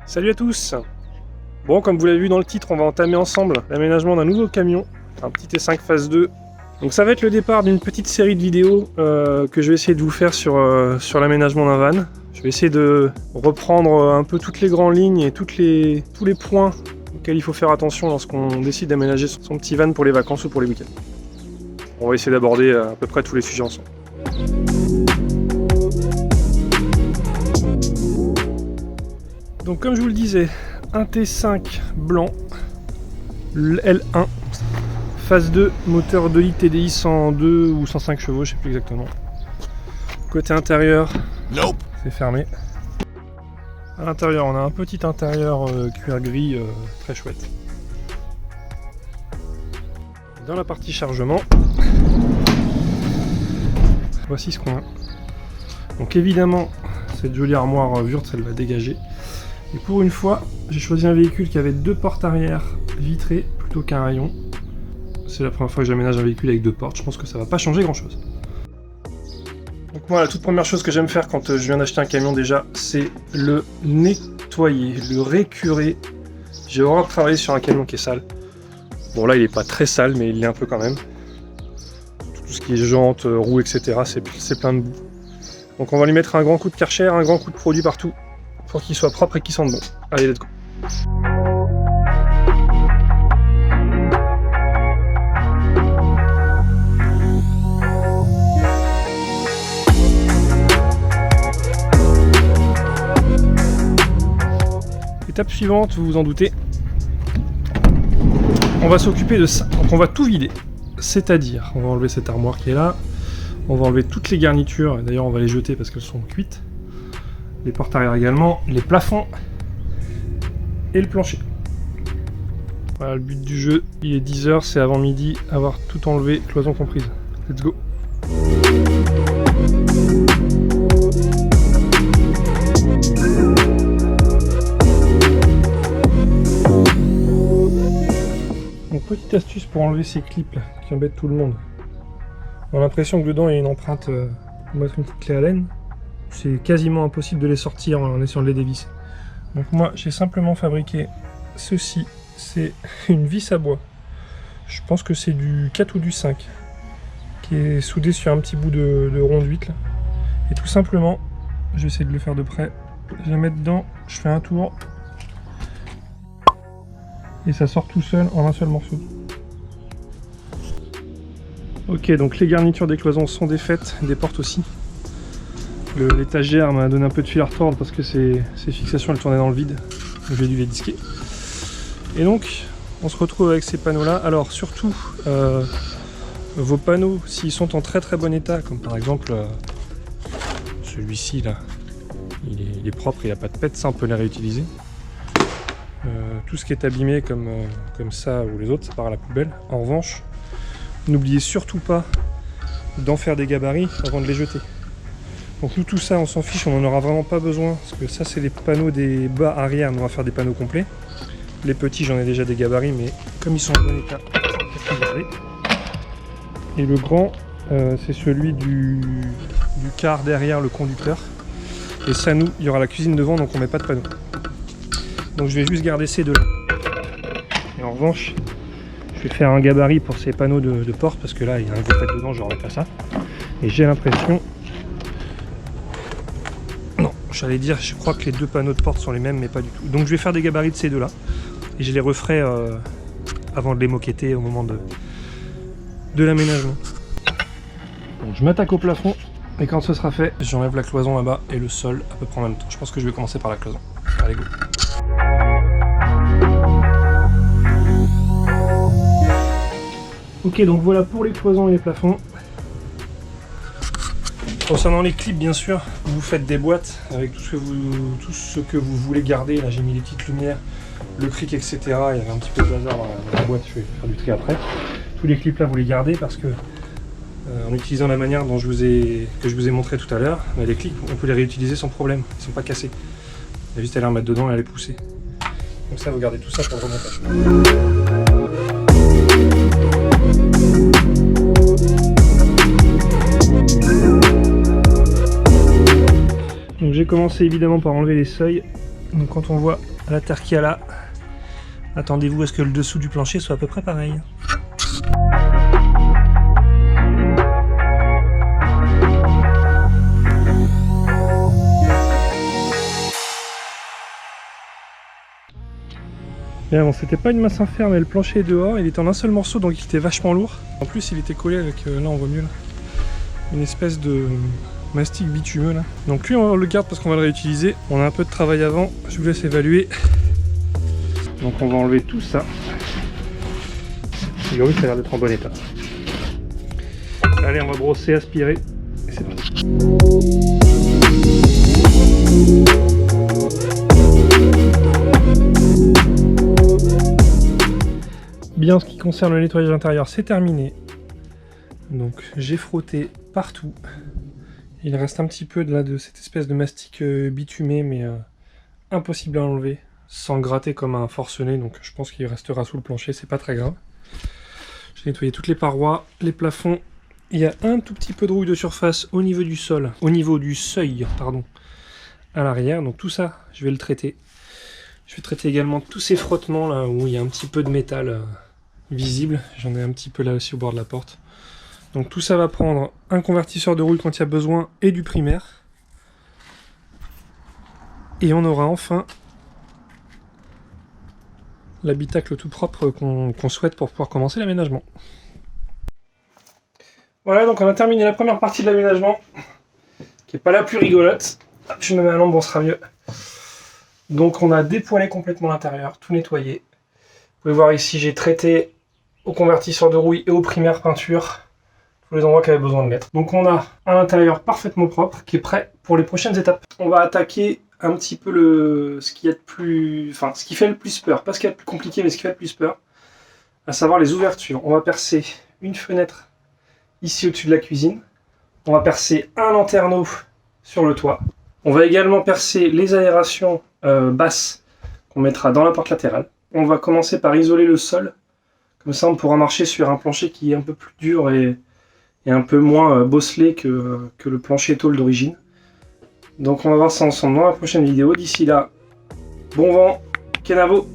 Salut à tous. Bon, comme vous l'avez vu dans le titre, on va entamer ensemble l'aménagement d'un nouveau camion, un petit T5 phase 2. Donc ça va être le départ d'une petite série de vidéos que je vais essayer de vous faire sur l'aménagement d'un van. Je vais essayer de reprendre un peu toutes les grandes lignes et tous les points auxquels il faut faire attention lorsqu'on décide d'aménager son petit van pour les vacances ou pour les week-ends. On va essayer d'aborder à peu près tous les sujets ensemble. Donc comme je vous le disais, un T5 blanc, L1, phase 2, moteur 2 litres TDI 102 ou 105 chevaux, je sais plus exactement. Côté intérieur, c'est fermé. À l'intérieur, on a un petit intérieur cuir gris très chouette. Dans la partie chargement, voici ce qu'on a. Donc évidemment, cette jolie armoire Wurtz, elle va dégager. Et pour une fois, j'ai choisi un véhicule qui avait deux portes arrière vitrées plutôt qu'un rayon. C'est la première fois que j'aménage un véhicule avec deux portes, je pense que ça va pas changer grand chose. Donc moi, la toute première chose que j'aime faire quand je viens d'acheter un camion déjà, c'est le nettoyer, le récurer. J'ai horreur de travailler sur un camion qui est sale. Bon là il est pas très sale, mais il l'est un peu quand même. Tout ce qui est jantes, roues, etc. c'est plein de boue. Donc on va lui mettre un grand coup de Karcher, un grand coup de produit partout, pour qu'il soit propre et qu'il sente bon. Allez, let's go. Étape suivante, vous vous en doutez, on va s'occuper de ça. Donc on va tout vider, c'est-à-dire on va enlever cette armoire qui est là, on va enlever toutes les garnitures, d'ailleurs on va les jeter parce qu'elles sont cuites, les portes arrière également, les plafonds et le plancher. Voilà, le but du jeu, il est 10h, c'est avant midi, avoir tout enlevé, cloison comprise. Let's go. Donc petite astuce pour enlever ces clips là, qui embêtent tout le monde. On a l'impression que dedans il y a une empreinte, on va mettre une petite clé à laine. C'est quasiment impossible de les sortir en essayant de les dévisser. Donc moi j'ai simplement fabriqué ceci, c'est une vis à bois. Je pense que c'est du 4 ou du 5 qui est soudé sur un petit bout de rond d'huile. Et tout simplement, je vais essayer de le faire de près, je la mets dedans, je fais un tour et ça sort tout seul en un seul morceau. Ok, donc les garnitures des cloisons sont défaites, des portes aussi. L'étagère m'a donné un peu de fil à retordre parce que ces fixations elles tournaient dans le vide, donc j'ai dû les disquer. Et donc on se retrouve avec ces panneaux là. Alors surtout vos panneaux, s'ils sont en très très bon état, comme par exemple celui-ci là, il est propre, il n'a pas de pète, ça on peut les réutiliser. Tout ce qui est abîmé comme ça ou les autres, ça part à la poubelle. En revanche, n'oubliez surtout pas d'en faire des gabarits avant de les jeter. Donc nous tout ça on s'en fiche, on n'en aura vraiment pas besoin, parce que ça c'est les panneaux des bas arrière, on va faire des panneaux complets. Les petits j'en ai déjà des gabarits, mais comme ils sont en bon état, on peut les garder. Et le grand, c'est celui du car derrière le conducteur. Et ça nous, il y aura la cuisine devant, donc on met pas de panneaux. Donc je vais juste garder ces deux là. Et en revanche, je vais faire un gabarit pour ces panneaux de porte, parce que là il y a un gros pet dedans, je remets pas ça. Et j'ai l'impression... Non, j'allais dire, je crois que les deux panneaux de porte sont les mêmes, mais pas du tout. Donc je vais faire des gabarits de ces deux là. Et je les referai avant de les moqueter au moment de l'aménagement. Donc je m'attaque au plafond, et quand ce sera fait, j'enlève la cloison là-bas et le sol à peu près en même temps. Je pense que je vais commencer par la cloison. Allez, go. Ok, donc voilà pour les cloisons et les plafonds. Concernant les clips, bien sûr, vous faites des boîtes avec tout ce que vous voulez garder. Là, j'ai mis les petites lumières, le cric, etc. Il y avait un petit peu de hasard dans la boîte, je vais faire du tri après. Tous les clips là, vous les gardez parce que en utilisant la manière dont que je vous ai montré tout à l'heure, les clips, on peut les réutiliser sans problème, ils ne sont pas cassés. Il y a juste à les remettre dedans et à les pousser. Donc ça, vous gardez tout ça pour le remontage. Donc j'ai commencé évidemment par enlever les seuils. Donc quand on voit la terre qu'il y a là. Attendez-vous à ce que le dessous du plancher soit à peu près pareil. Bien bon, c'était pas une masse à faire, mais le plancher est dehors, il était en un seul morceau donc il était vachement lourd. En plus il était collé avec, là on voit mieux là, une espèce de mastic bitumeux là. Donc lui on le garde parce qu'on va le réutiliser. On a un peu de travail avant, je vous laisse évaluer. Donc on va enlever tout ça. Et oui, ça a l'air d'être en bon état. Allez, on va brosser, aspirer, et c'est parti. Bien, en ce qui concerne le nettoyage intérieur, c'est terminé. Donc j'ai frotté partout. Il reste un petit peu de cette espèce de mastic bitumé, mais impossible à enlever sans gratter comme un forcené. Donc je pense qu'il restera sous le plancher, c'est pas très grave. J'ai nettoyé toutes les parois, les plafonds. Il y a un tout petit peu de rouille de surface au niveau du sol, au niveau du seuil, pardon, à l'arrière. Donc tout ça, je vais le traiter. Je vais traiter également tous ces frottements là où il y a un petit peu de métal visible. J'en ai un petit peu là aussi au bord de la porte. Donc tout ça va prendre un convertisseur de rouille quand il y a besoin et du primaire. Et on aura enfin l'habitacle tout propre qu'on souhaite pour pouvoir commencer l'aménagement. Voilà, donc on a terminé la première partie de l'aménagement, qui n'est pas la plus rigolote. Je me mets à l'ombre, on sera mieux. Donc on a dépoilé complètement l'intérieur, tout nettoyé. Vous pouvez voir ici, j'ai traité au convertisseur de rouille et au primaire peinture tous les endroits qui avaient besoin de l'être. Donc on a un intérieur parfaitement propre qui est prêt pour les prochaines étapes. On va attaquer un petit peu ce qui fait le plus peur, pas ce qui est le plus compliqué, mais ce qui fait le plus peur, à savoir les ouvertures. On va percer une fenêtre ici au-dessus de la cuisine. On va percer un lanterneau sur le toit. On va également percer les aérations basses qu'on mettra dans la porte latérale. On va commencer par isoler le sol. Comme ça, on pourra marcher sur un plancher qui est un peu plus dur et un peu moins bosselé que le plancher tôle d'origine. Donc on va voir ça ensemble dans la prochaine vidéo. D'ici là, bon vent, Kenavo!